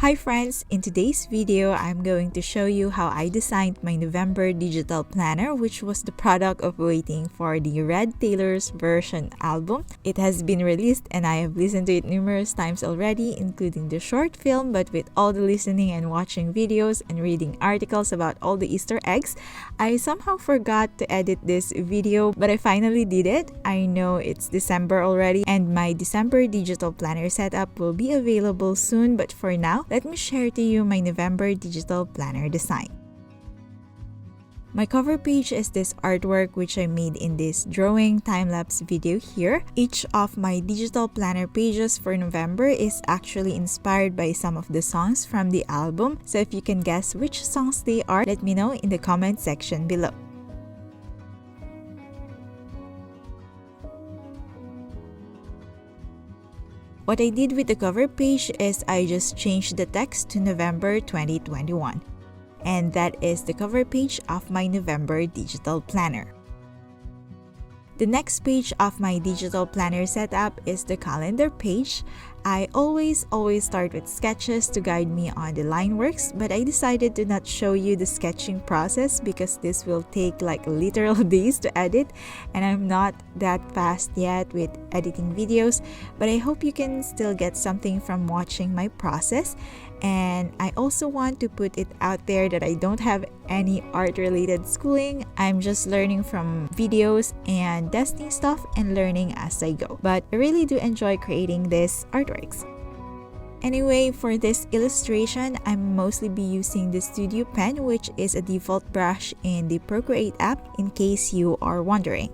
Hi friends! In today's video, I'm going to show you how I designed my November digital planner, which was the product of waiting for the Red Taylor's version album. It has been released and I have listened to it numerous times already, including the short film, but with all the listening and watching videos and reading articles about all the Easter eggs, I somehow forgot to edit this video, but I finally did it. I know it's December already and my December digital planner setup will be available soon, but for now, let me share to you my November digital planner design. My cover page is this artwork which I made in this drawing time-lapse video here. Each of my digital planner pages for November is actually inspired by some of the songs from the album. So if you can guess which songs they are, let me know in the comment section below. What I did with the cover page is I just changed the text to November 2021. And that is the cover page of my November digital planner. The next page of my digital planner setup is the calendar page. I always start with sketches to guide me on the lineworks, but I decided to not show you the sketching process because this will take like literal days to edit and I'm not that fast yet with editing videos, but I hope you can still get something from watching my process. And I also want to put it out there that I don't have any art-related schooling. I'm just learning from videos and testing stuff and learning as I go. But I really do enjoy creating these artworks. Anyway, for this illustration, I'm mostly be using the Studio Pen, which is a default brush in the Procreate app, in case you are wondering.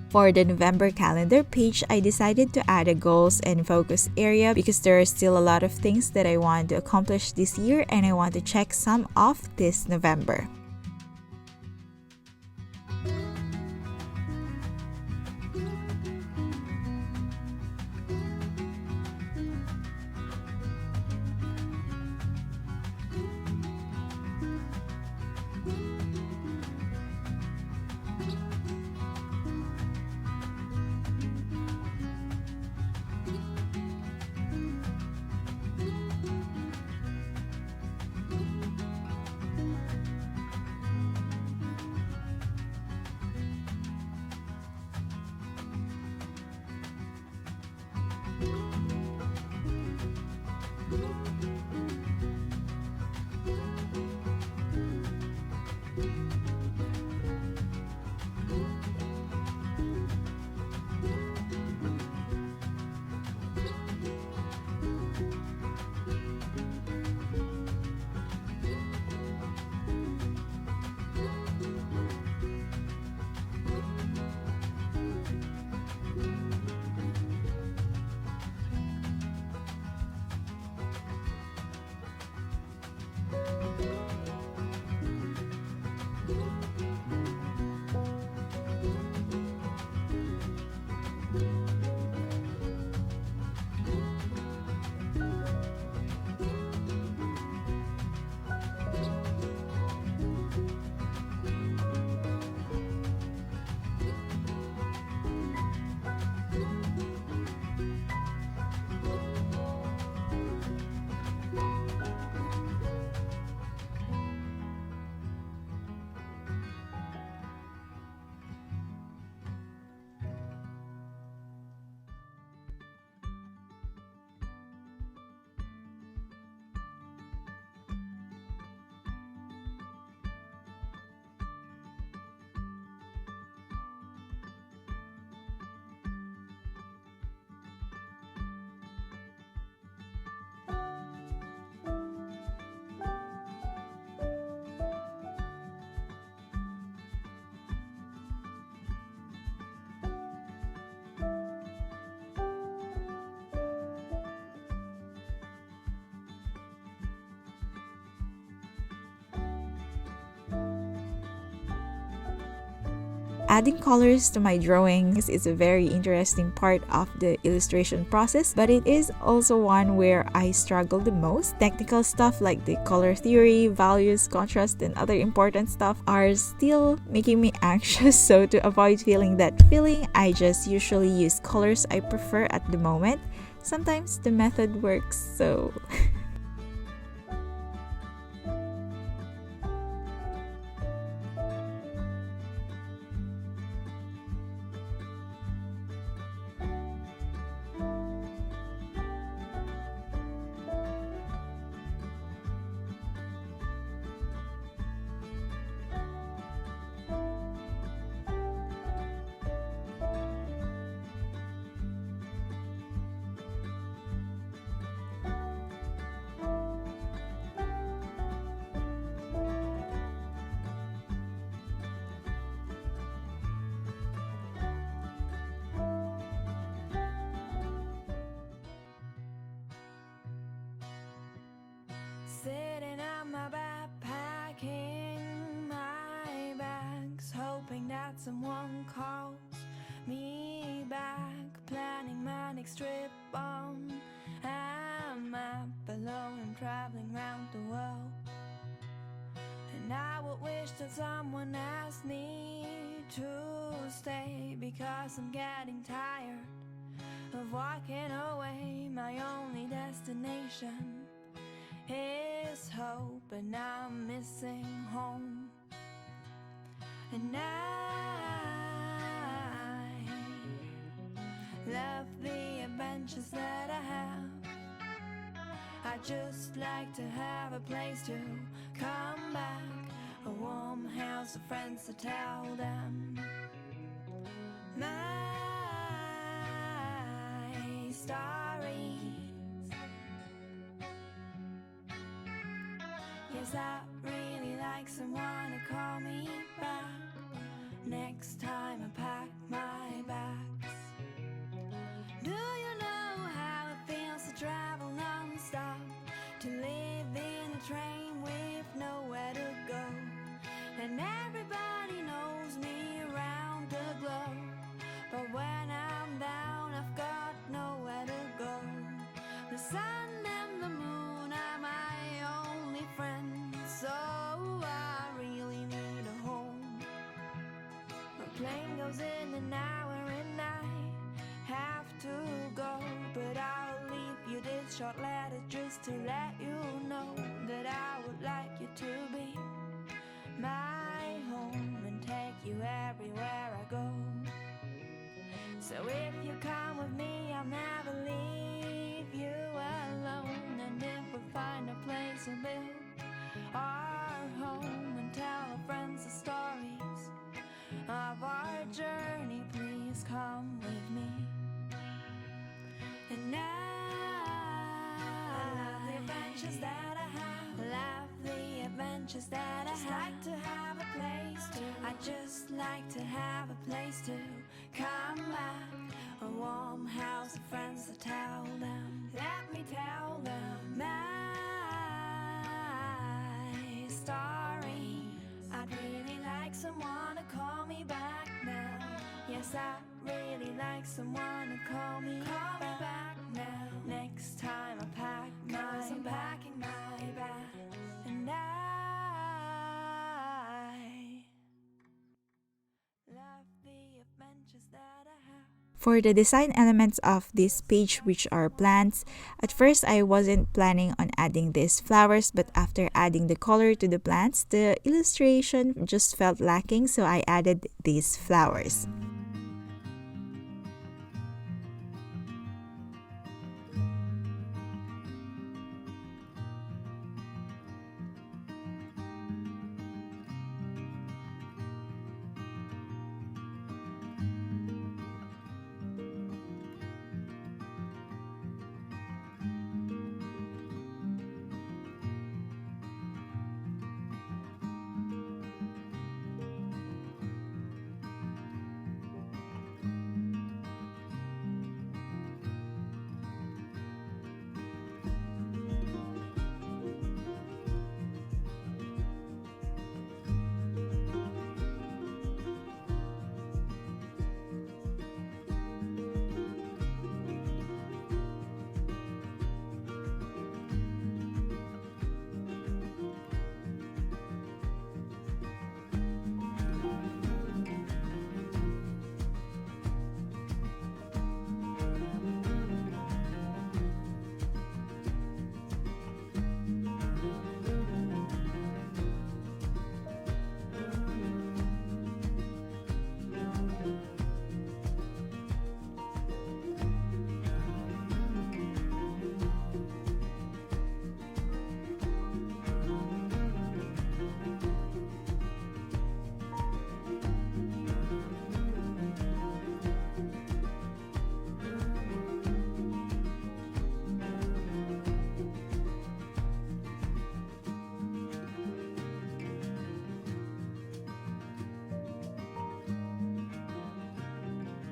For the November calendar page, I decided to add a goals and focus area because there are still a lot of things that I want to accomplish this year and I want to check some off this November. Adding colors to my drawings is a very interesting part of the illustration process, but it is also one where I struggle the most. Technical stuff like the color theory, values, contrast, and other important stuff are still making me anxious, so to avoid feeling that feeling, I just usually use colors I prefer at the moment. Sometimes the method works, so... Sitting on my bed, packing my bags, hoping that someone calls me back, planning my next trip on a map, alone and traveling round the world. And I would wish that someone asked me to stay, because I'm getting tired of walking away. My only destination is hope, and I'm missing home. And I love the adventures that I have. I just like to have a place to come back, a warm house of friends to tell them my stories. Yes, I really like someone to call me back next time I pack my bags. Do you know how it feels to travel non-stop, to live in a train with nowhere to go? And everybody knows me around the globe, but when I'm down, I've got nowhere to go. The sun and the moon are my only friends, so I really need a home. My plane goes in an hour and I have to go, but I'll leave you this short letter just to let you know that I would like you to be my home and take you everywhere I go. So if you come with me, I'll never leave you alone. And if we find a place to build our home and tell our friends the stories of our journey, please come with me. And I love the adventures that I have, love the adventures that I have. Like to have a place to, I just like to have a place to come back, a warm house of friends to tell them, let me tell them my story. I'd really like someone to call me back now. Yes, I really like someone to call me back now. Next time I pack my bags, I'm packing my bags. And I love the adventures that I have. For the design elements of this page, which are plants, at first I wasn't planning on adding these flowers, but after adding the color to the plants, the illustration just felt lacking, so I added these flowers.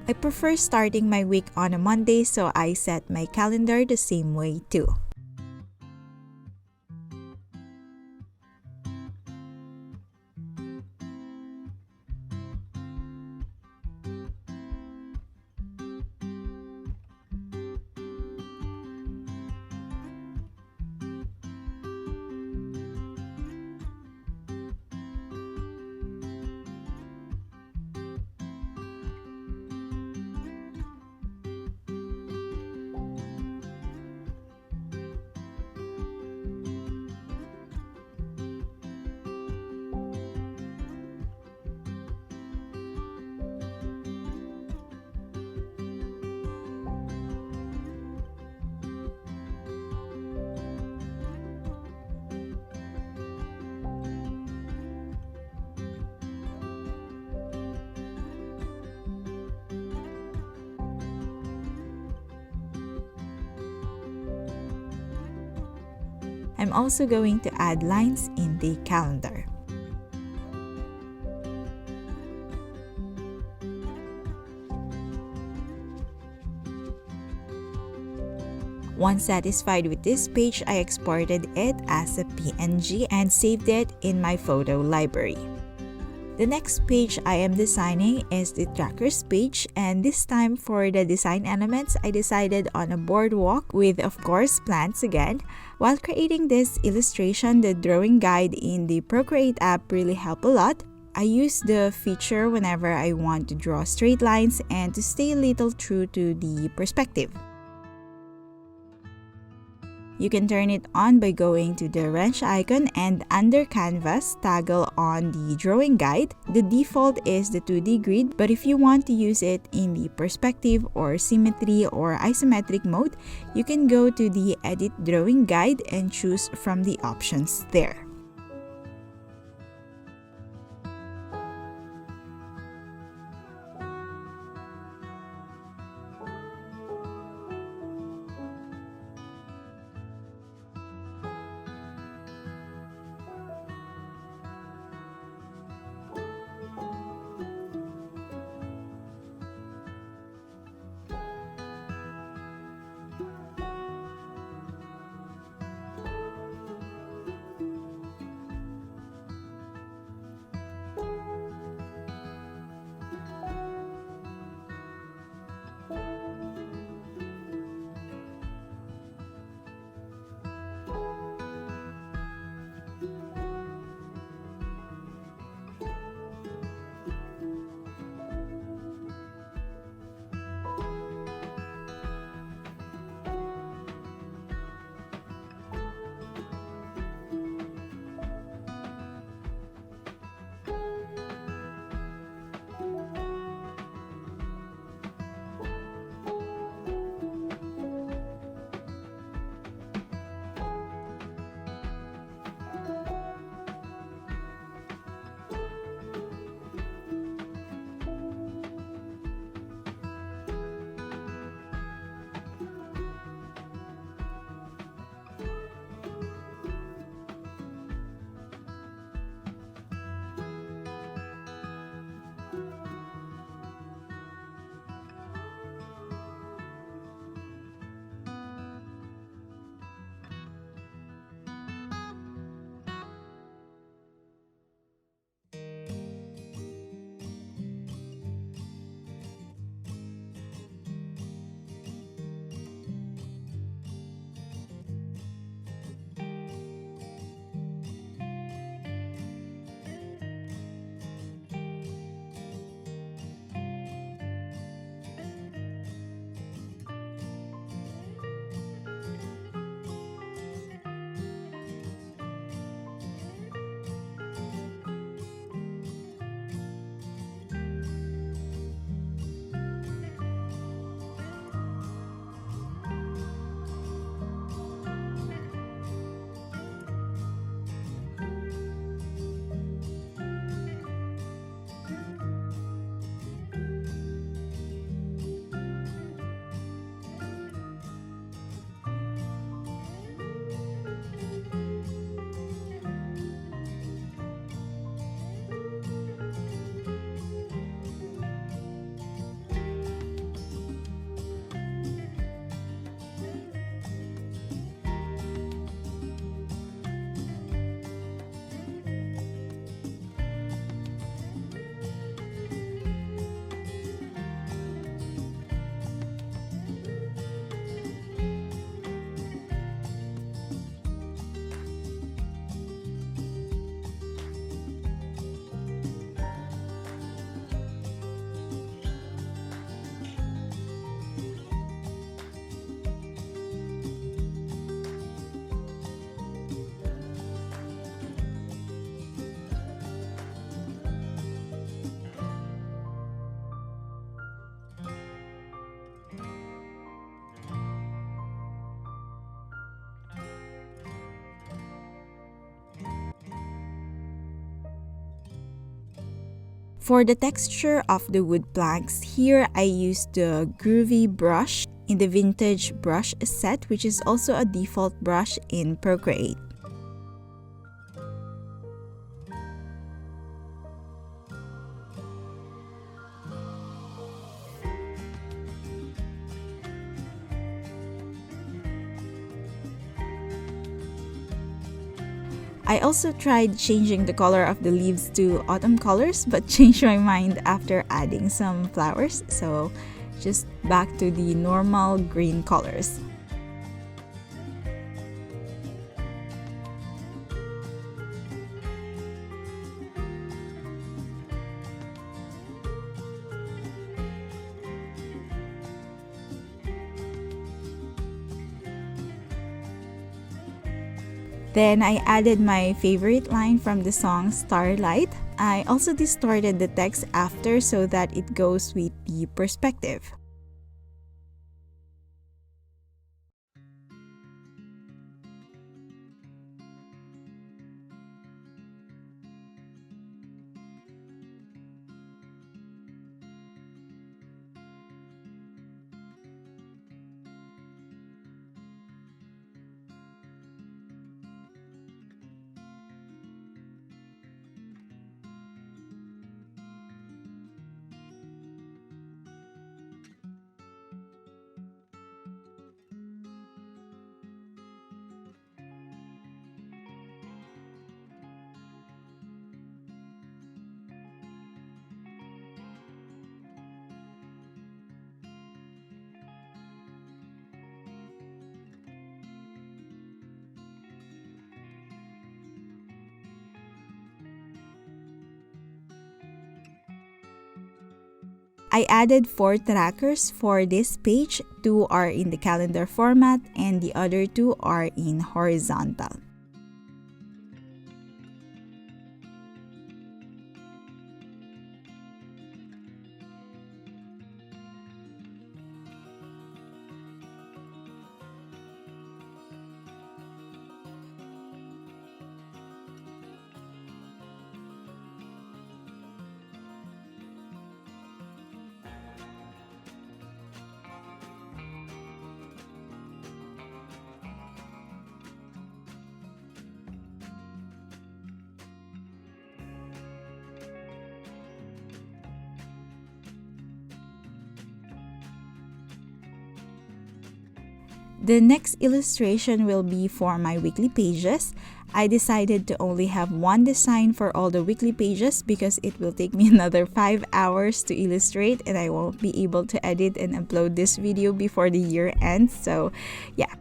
I prefer starting my week on a Monday, so I set my calendar the same way too. I'm also going to add lines in the calendar. Once satisfied with this page, I exported it as a PNG and saved it in my photo library. The next page I am designing is the trackers page, and this time for the design elements, I decided on a boardwalk with, of course, plants again. While creating this illustration, the drawing guide in the Procreate app really helped a lot. I use the feature whenever I want to draw straight lines and to stay a little true to the perspective. You can turn it on by going to the wrench icon and under canvas, toggle on the drawing guide. The default is the 2D grid, but if you want to use it in the perspective or symmetry or isometric mode, you can go to the edit drawing guide and choose from the options there. For the texture of the wood planks, here I used the Groovy brush in the vintage brush set, which is also a default brush in Procreate. I also tried changing the color of the leaves to autumn colors, but changed my mind after adding some flowers, so just back to the normal green colors. Then I added my favorite line from the song Starlight. I also distorted the text after so that it goes with the perspective. I added 4 trackers for this page. 2 are in the calendar format and the other 2 are in horizontal. The next illustration will be for my weekly pages. I decided to only have one design for all the weekly pages because it will take me another 5 hours to illustrate and I won't be able to edit and upload this video before the year ends. So yeah.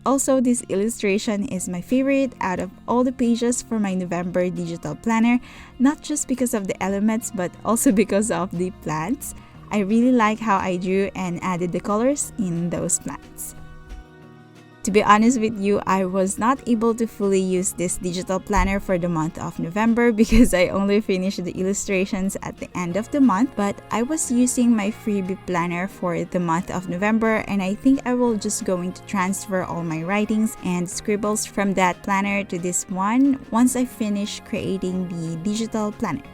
Also, this illustration is my favorite out of all the pages for my November digital planner, not just because of the elements but also because of the plants. I really like how I drew and added the colors in those plants. To be honest with you, I was not able to fully use this digital planner for the month of November because I only finished the illustrations at the end of the month, but I was using my freebie planner for the month of November and I think I will just going to transfer all my writings and scribbles from that planner to this one once I finish creating the digital planner.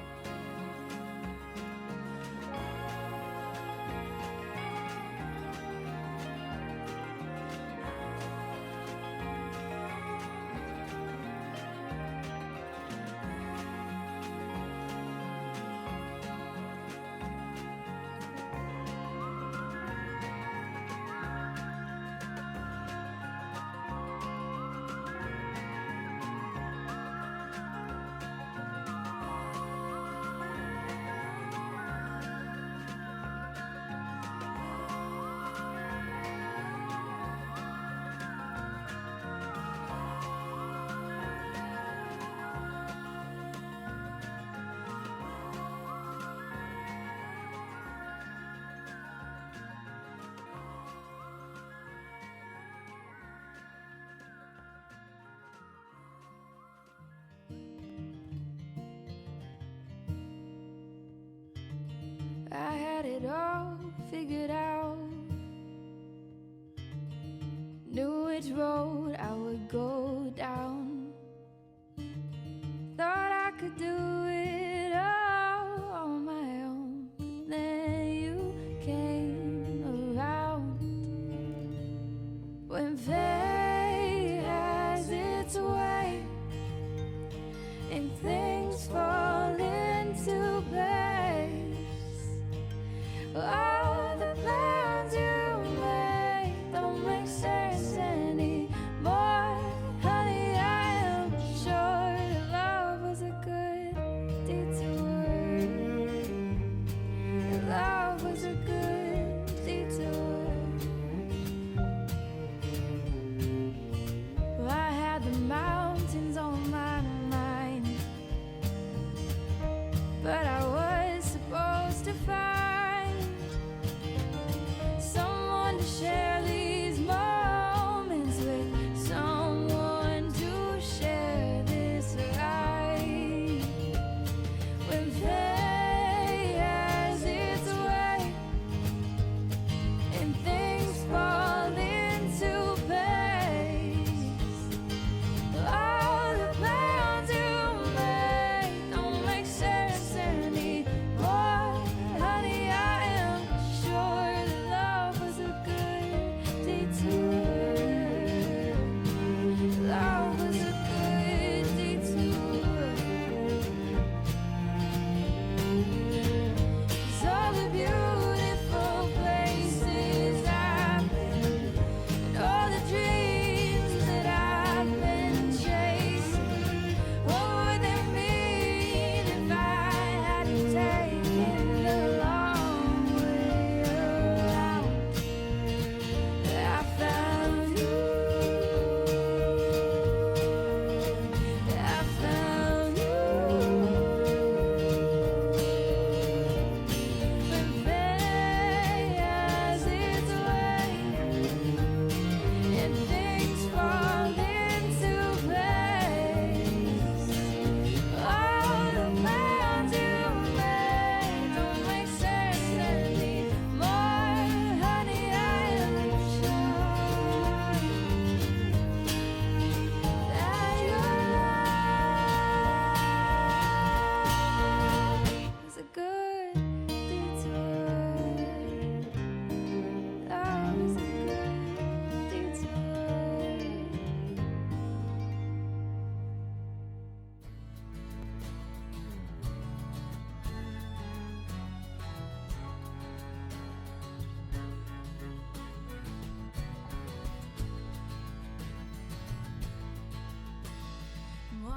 I had it all figured out, knew which road I would go down, thought I could do it all,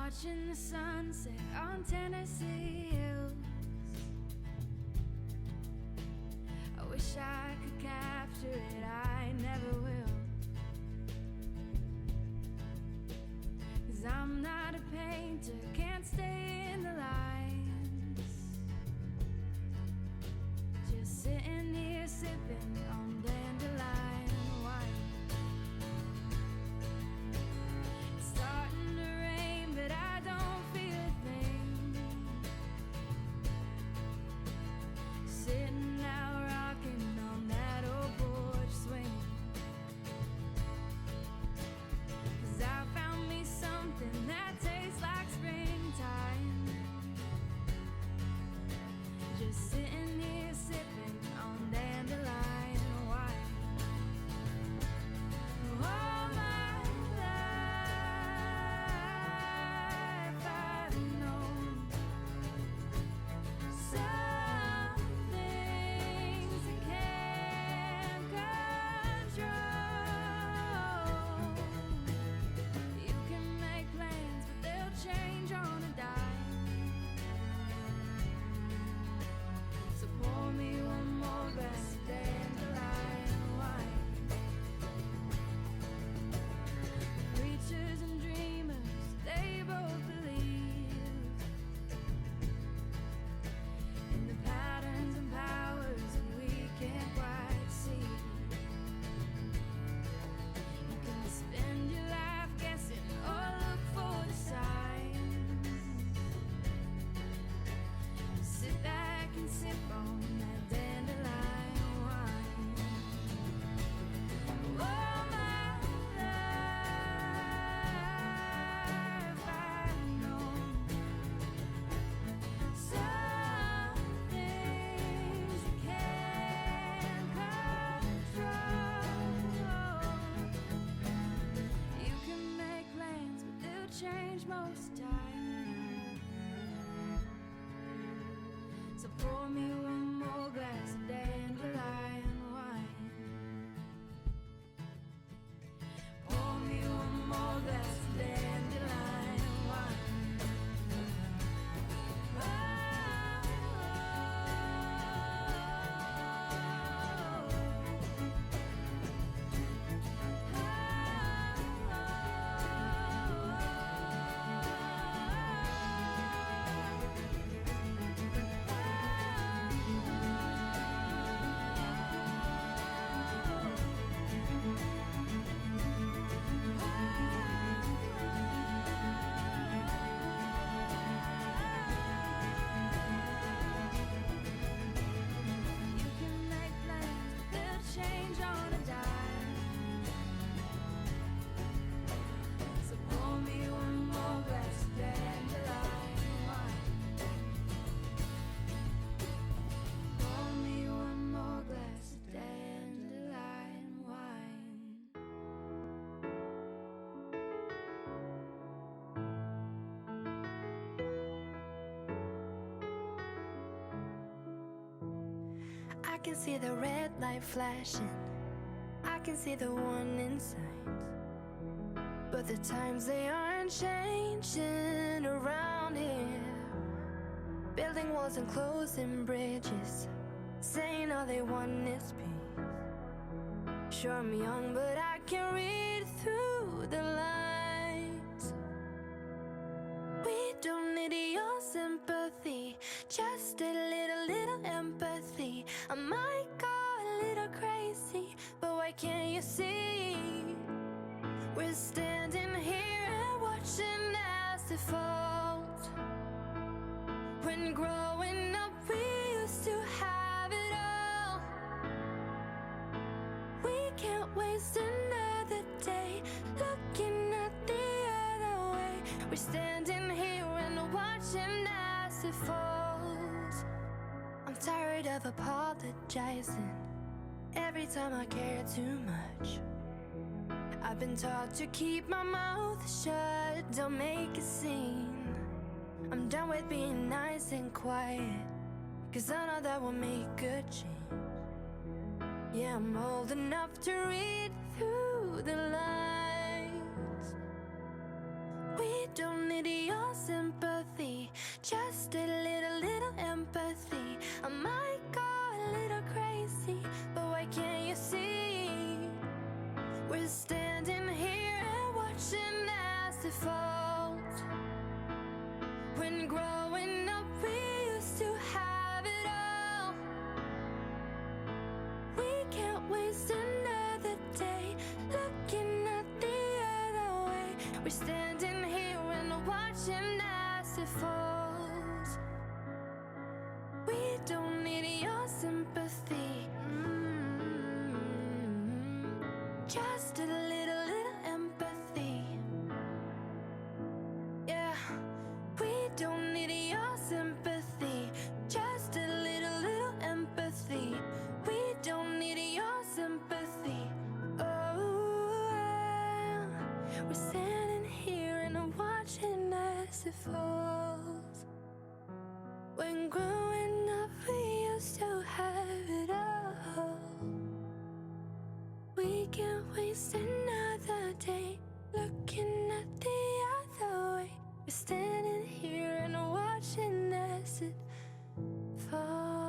watching the sunset on Tennessee hills. I wish I could capture it, I never will. 'Cause I'm not a painter, can't stay in the lines. Just sitting here sipping on dandelion wine. It's starting to rain, but I don't feel a thing. Sitting out rocking on that old porch swing. 'Cause I found me something that tastes like springtime. Just sitting here sipping on dandelion wine. All my life I've known some things I can't control. You can make plans, but they'll change on a dime. So pour me one more glass of dandelion wine. Preachers and dreamers, they both believe in the patterns and powers that we can't quite see. You can spend your life guessing or look for the signs. Sit back and sip on that dandelion wine. All my life I've known some things you can't control. You can make plans, but they'll change most time. So pour me one more glass of dandelion wine. Pour me one more glass of dandelion wine. You can make plans, but they'll change on a dime. So pour me one more glass of dandelion wine. Pour me one more glass of dandelion wine. I can see the red light flashing, I can see the warning signs, but the times they aren't changing around here. Building walls and closing bridges, saying all they want is peace. Sure, I'm young, but I can read through the lines. We don't need your sympathy, just a little empathy. I might go a little crazy, but why can't you see? We're standing here and watching as it falls. When growing up we used to have it all. We can't waste another day looking at the other way. We're standing here and watching as it falls. I'm tired of apologizing every time I care too much. I've been taught to keep my mouth shut, don't make a scene. I'm done with being nice and quiet, 'cause I know that will make a change. Yeah, I'm old enough to read through the lines. We don't need your sympathy, just a little empathy. I might go a little crazy, but why can't you see? We're standing here and watching as it falls. When growing up we used to have it all. We can't waste another day looking at the other way. We're standing here and watching as it falls. We don't need your sympathy, just a little empathy. Yeah, we don't need your sympathy, just a little empathy. We don't need your sympathy. Oh, we're standing here and watching as it falls. When growing up we used to have it all. We can't waste another day looking at the other way. We're standing here and watching as it falls.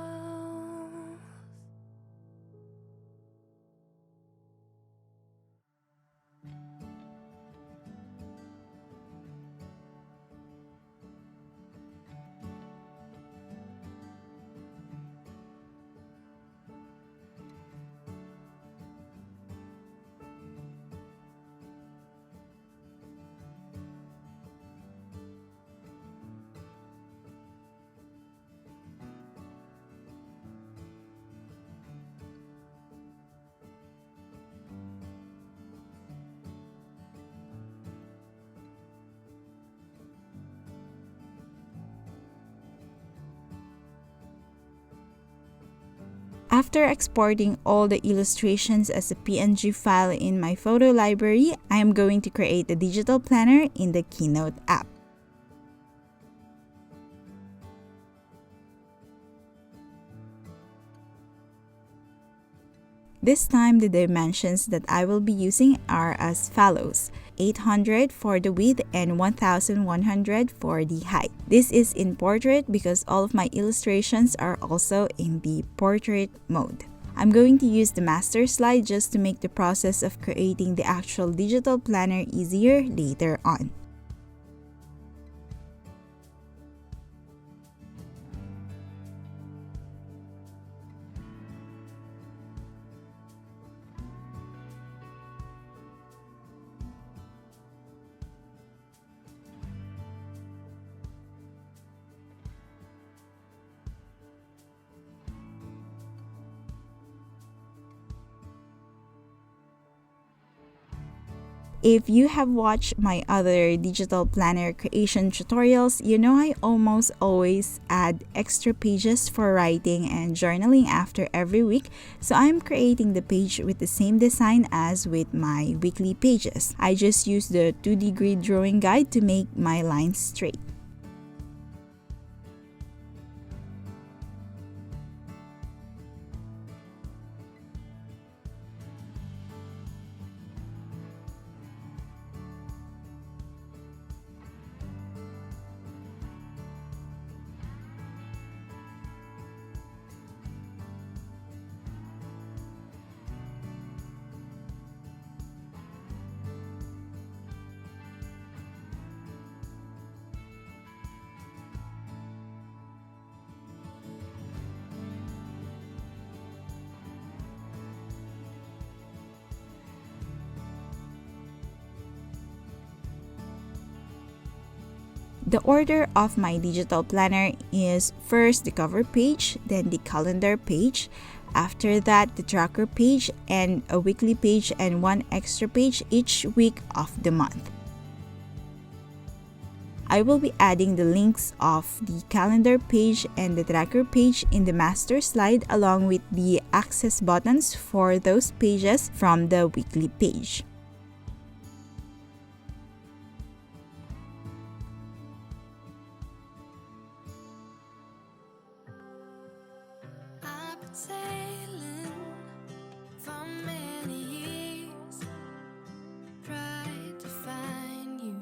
After exporting all the illustrations as a PNG file in my photo library, I am going to create a digital planner in the Keynote app. This time, the dimensions that I will be using are as follows: 800 for the width and 1100 for the height. This is in portrait because all of my illustrations are also in the portrait mode. I'm going to use the master slide just to make the process of creating the actual digital planner easier later on. If you have watched my other digital planner creation tutorials, you know I almost always add extra pages for writing and journaling after every week, so I'm creating the page with the same design as with my weekly pages. I just use the 2D grid drawing guide to make my lines straight. The order of my digital planner is first the cover page, then the calendar page, after that the tracker page, and a weekly page and one extra page each week of the month. I will be adding the links of the calendar page and the tracker page in the master slide along with the access buttons for those pages from the weekly page. I've been sailing for many years, tried to find you.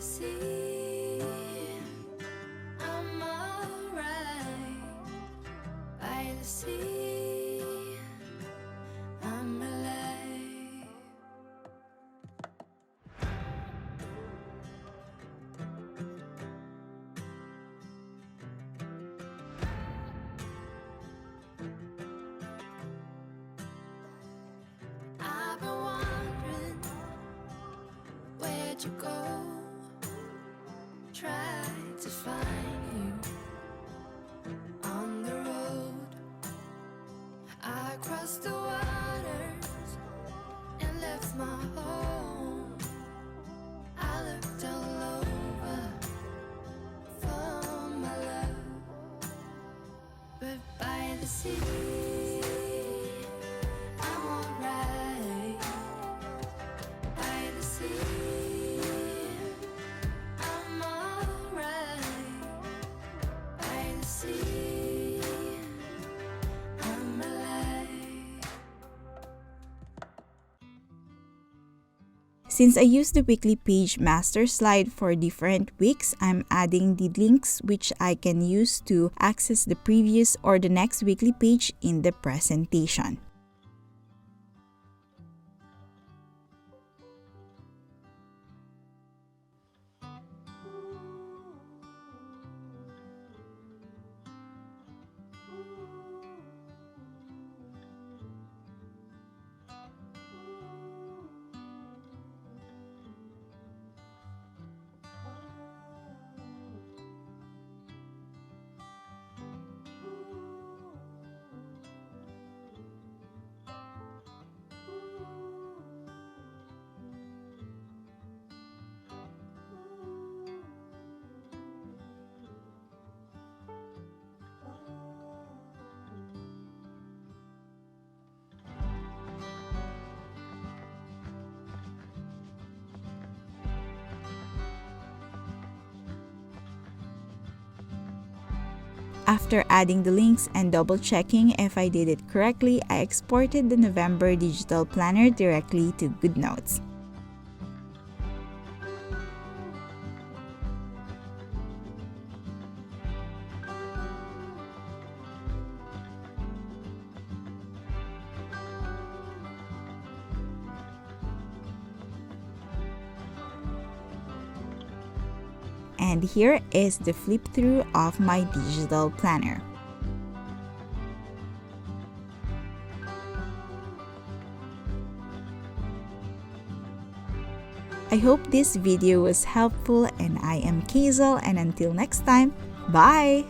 sea. I'm alright by the sea. I'm alive. I've been wondering, where'd you go? Tried to find you on the road. I crossed the waters and left my home. I looked all over for my love, but by the sea, I'm alright. By the sea, I'm alright. By the sea, I'm alive. Since I use the weekly page master slide for different weeks, I'm adding the links which I can use to access the previous or the next weekly page in the presentation. After adding the links and double checking if I did it correctly, I exported the November digital planner directly to GoodNotes. And here is the flip through of my digital planner. I hope this video was helpful, and I am Keizle, and until next time, bye!